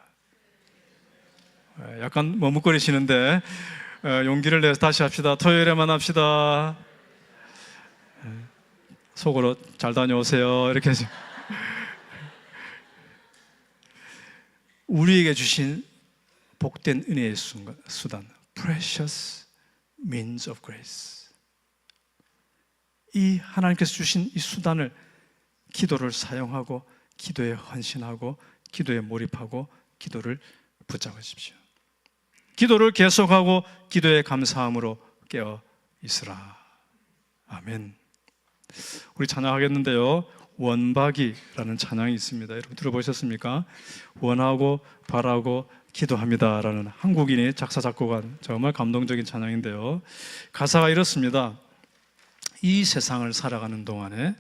약간 머뭇거리시는데 용기를 내서 다시 합시다. 토요일에 만납시다. 속으로 잘 다녀오세요. 이렇게 우리에게 주신 복된 은혜의 수단, precious means of grace. 이 하나님께서 주신 이 수단을 기도를 사용하고 기도에 헌신하고 기도에 몰입하고 기도를 붙잡으십시오. 기도를 계속하고 기도에 감사함으로 깨어 있으라. 아멘. 우리 찬양하겠는데요, 원박이라는 찬양이 있습니다. 여러분 들어보셨습니까? 원하고 바라고 기도합니다라는 한국인이 작사 작곡한 정말 감동적인 찬양인데요, 가사가 이렇습니다. 이 세상을 살아가는 동안에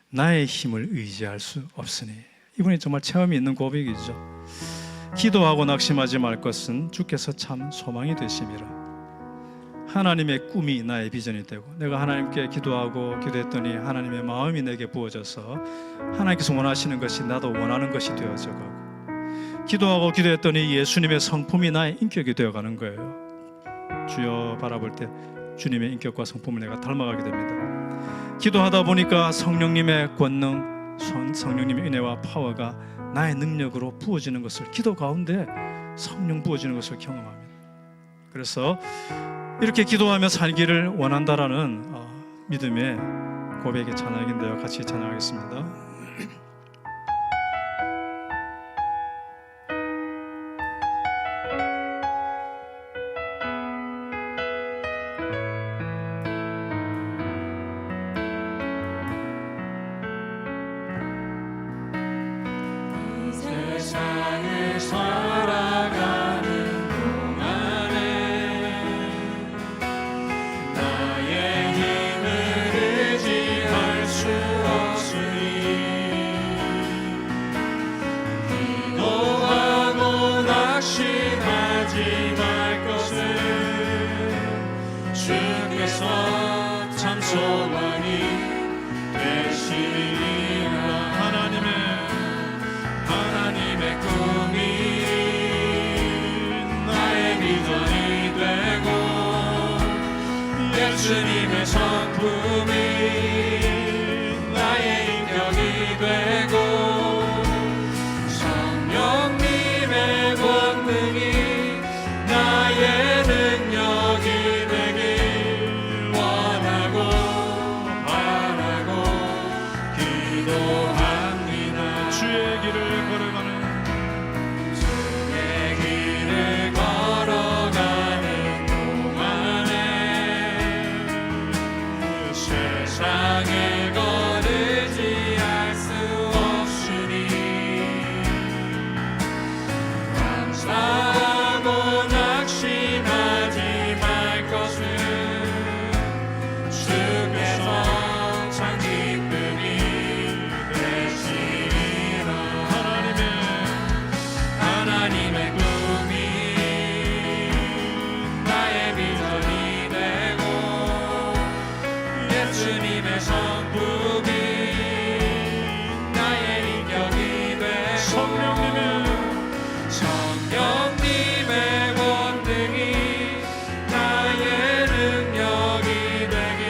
나의 힘을 의지할 수 없으니. 이분이 정말 체험이 있는 고백이죠. 기도하고 낙심하지 말 것은 주께서 참 소망이 되심이라. 하나님의 꿈이 나의 비전이 되고, 내가 하나님께 기도하고 기도했더니 하나님의 마음이 내게 부어져서 하나님께서 원하시는 것이 나도 원하는 것이 되어져 가고, 기도하고 기도했더니 예수님의 성품이 나의 인격이 되어가는 거예요. 주여 바라볼 때 주님의 인격과 성품을 내가 닮아가게 됩니다. 기도하다 보니까 성령님의 권능, 성령님의 은혜와 파워가 나의 능력으로 부어지는 것을, 기도 가운데 성령 부어지는 것을 경험합니다. 그래서 이렇게 기도하며 살기를 원한다라는 믿음의 고백의 찬양인데요, 같이 찬양하겠습니다. 세상을 살아가는 동안에 나의 힘을 의지할 수 없으니, 기도하고 낙심하지 말 것을 주께서 참 소망이 되시리라. 하나님의 꿈이 나의 비전이 되고, 예수님의 성품이 나의 인격이 되고, 성령님의 권능이 나의 능력이 되길 원하고 바라고 기도합니다. 주의 길을 걸어가는 동안에 세상의 것 의지할 수 없으니, 감사하고 낙심하지 말 것을 주께서 참 기쁨이 되시리라. 하나님의 꿈이 나의 비전이 되고, 예수님의 성품이 나의 인격이 되고, 성령님의 권능이 나의 능력이 되길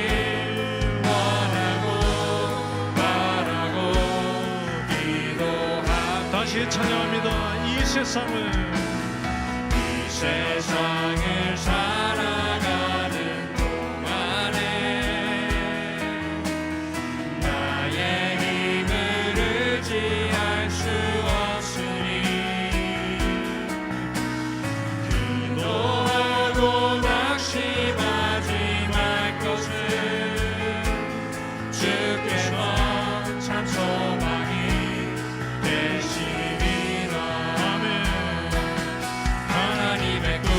원하고 바라고 기도합니다. 다시 찬양합니다. 이 세상을 살아가는 동안에 나의 힘을 의지할 수 없으니, 기도하고 낙심하지 말 것을 주께서 참 소망이 되시리라. 하나님의 꿈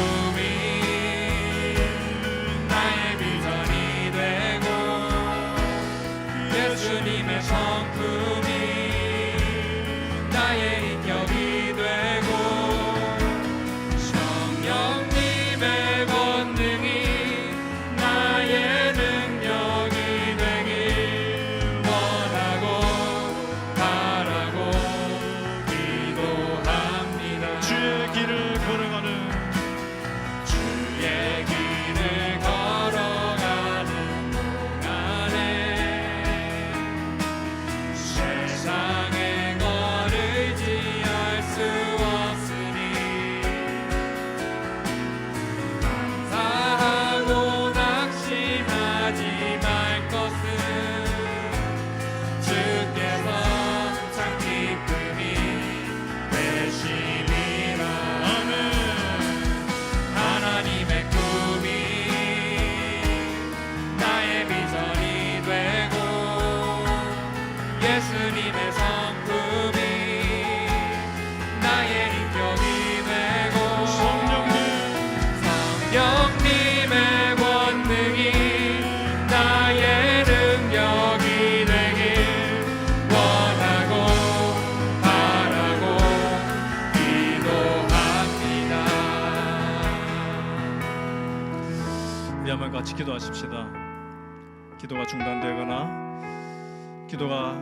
같이 기도하십시다. 기도가 중단되거나 기도가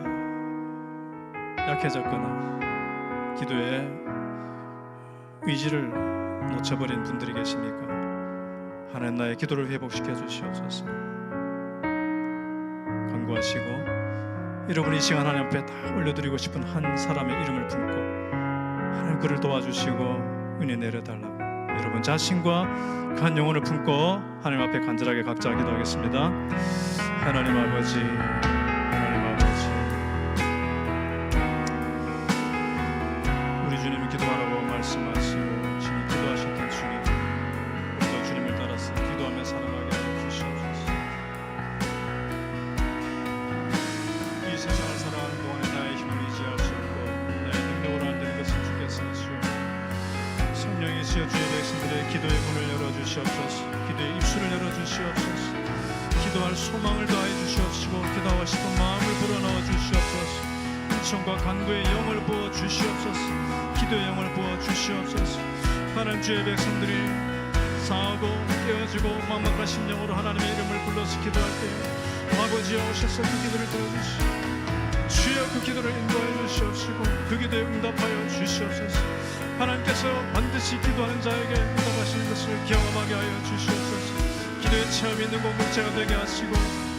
약해졌거나 기도에 의지를 놓쳐버린 분들이 계십니까? 하나님 나의 기도를 회복시켜 주시옵소서. 간구하시고 여러분이 이 시간 하나님 앞에 다 올려드리고 싶은 한 사람의 이름을 품고 하나님 그를 도와주시고 은혜 내려달라고 여러분 자신과 그 한 영혼을 품고 하나님 앞에 간절하게 각자 기도하겠습니다. 하나님 아버지, 하나님 아버지, 우리 주님이 기도하라고 말씀하시고 지금 기도하셨던 주님, 우리도 주님을 따라서 기도하며 살아가게 하여 주시옵소서. 이 세상을 살아가는 동안에 나의 힘을 의지할 수 없고 나의 능력으로 안 되는 것을 주께서 하시오. 성령이시여 주의 백성들의 기도의 문을 열어주시옵소서. 기도의 입술을 열어주시옵소서. 기도할 소망을 더하여 주시옵시고 기도하고 싶은 마음을 불어넣어 주시옵소서. 은총과 간구의 영을 부어 주시옵소서. 기도의 영을 부어 주시옵소서. 하나님 주의 백성들이 상하고 깨어지고 막막한 심령으로 하나님의 이름을 불러서 기도할 때 아버지여 오셔서 그 기도를 들어주시고 주여 그 기도를 인도하여 주시옵시고 그 기도에 응답하여 주시옵소서. 하나님께서 반드시 기도하는 자에게 응답하시는 것을 경험하게 하여 주시옵소서. 기도에 체험이 있는 공동체가 되게 하시고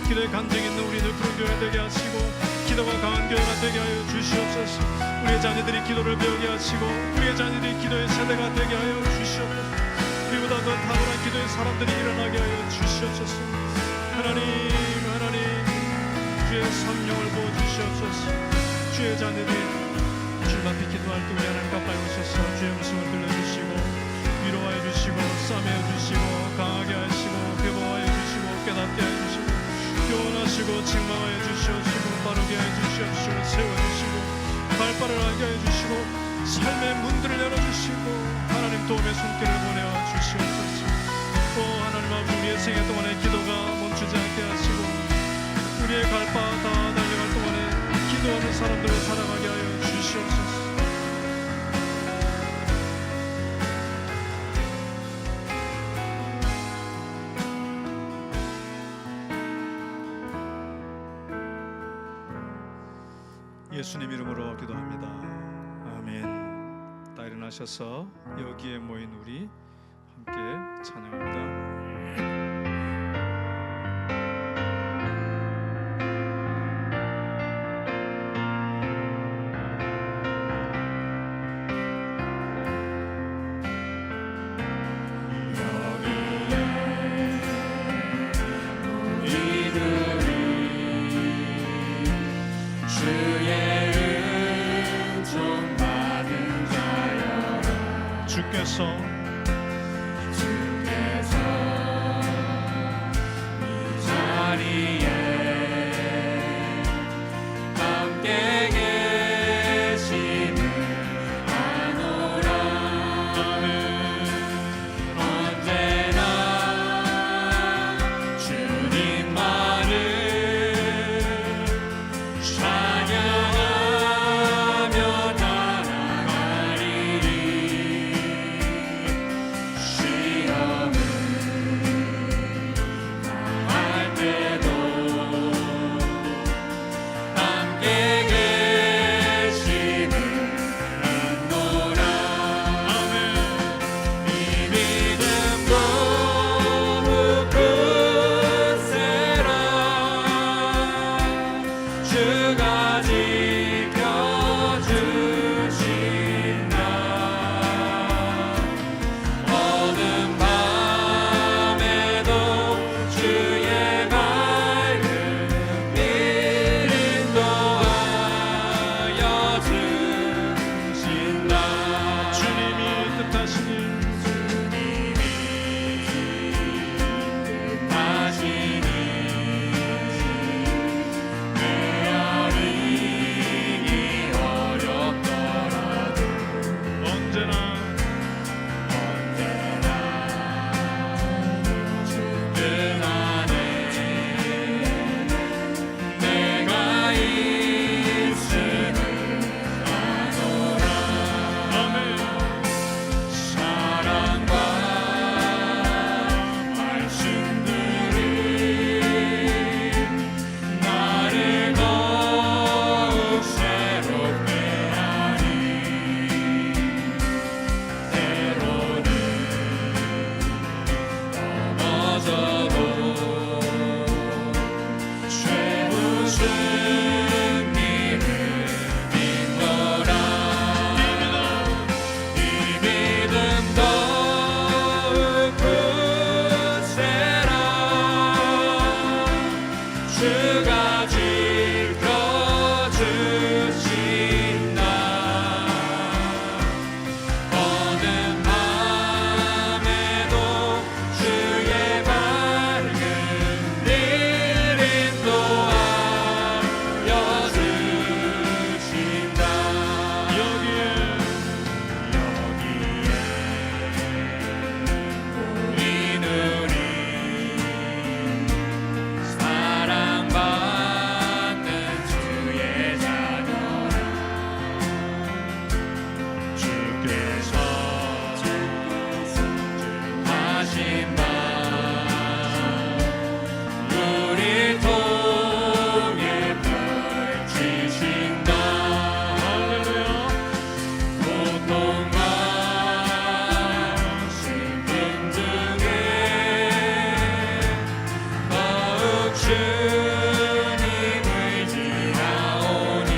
기도에 간증이 있는 우리 늘푸른 교회 되게 하시고 기도가 강한 교회가 되게 하여 주시옵소서. 우리의 자녀들이 기도를 배우게 하시고 우리의 자녀들이 기도의 세대가 되게 하여 주시옵소서. 우리보다 더 탁월한 기도의 사람들이 일어나게 하여 주시옵소서. 하나님 주의 성령을 부어주시옵소서. 주의 자녀들이 주님앞에 기도할 때 우리 하나님 가까이 오셔서 주의 음성을 들려주시고 위로하여 주시고 싸매어 주시고 강하게 하시고 회복하여 주시고 깨닫게 하여 주시고 교훈하시고 책망하여 주시옵시고 바르게 하여 주시옵시고 세워주시고 발바를 하게 하여 주시고 삶의 문들을 열어주시고 하나님 도움의 손길을 보내어 주시옵소서. 또 하나님 아버지 우리의 생애 동안에 기도가 멈추지 않게 하시고 우리의 갈 바 다 달려갈 동안에 기도하는 사람들로 살아가게 하여 주시옵소서. 예수님 이름으로 기도합니다. 아멘. 다 일어나셔서 여기에 모인 우리 함께 찬양합니다. 주께서 이 자리에 함께 계시는 아노라. 언제나 주님만을 찬양하며 나아가리리. 주가 지켜주신다. 어느 밤에도 주의 밝은 길 인도하여주신다. 여기에 우리 사랑받는 주의 자녀라. 주께서 하신 바 우리 통해 펼치신다. 할렐루야. 고통과 슬픔 중에 더욱 주님을 지나오니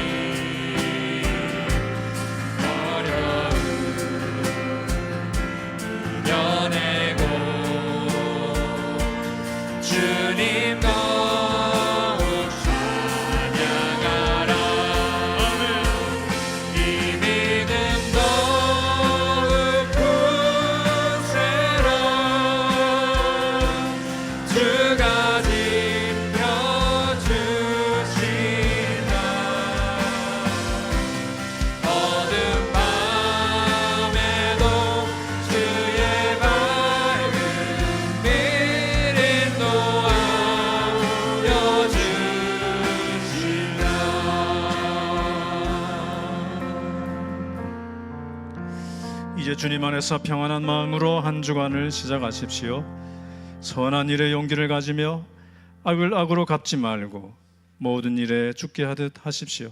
어려움 이겨내고 주님 더욱 찬양하라. 이 믿음 더욱 굳세라. 주가 지켜주신다. 어둠 밤에도 주의 밝은 빛 인도하여주신다. 이제 주님 안에서 평안한 마음으로 한 주간을 시작하십시오. 선한 일에 용기를 가지며 악을 악으로 갚지 말고 모든 일에 죽게 하듯 하십시오.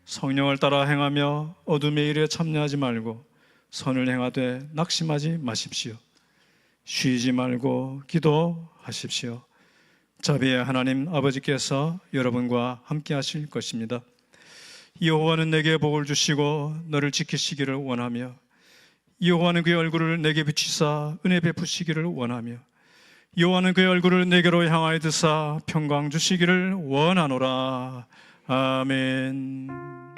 성령을 따라 행하며 어둠의 일에 참여하지 말고 선을 행하되 낙심하지 마십시오. 쉬지 말고 기도하십시오. 자비의 하나님 아버지께서 여러분과 함께 하실 것입니다. 여호와는 내게 복을 주시고 너를 지키시기를 원하며 여호와는 그의 얼굴을 내게 비치사 은혜 베푸시기를 원하며 여호와는 그의 얼굴을 내게로 향하여 드사 평강 주시기를 원하노라. 아멘.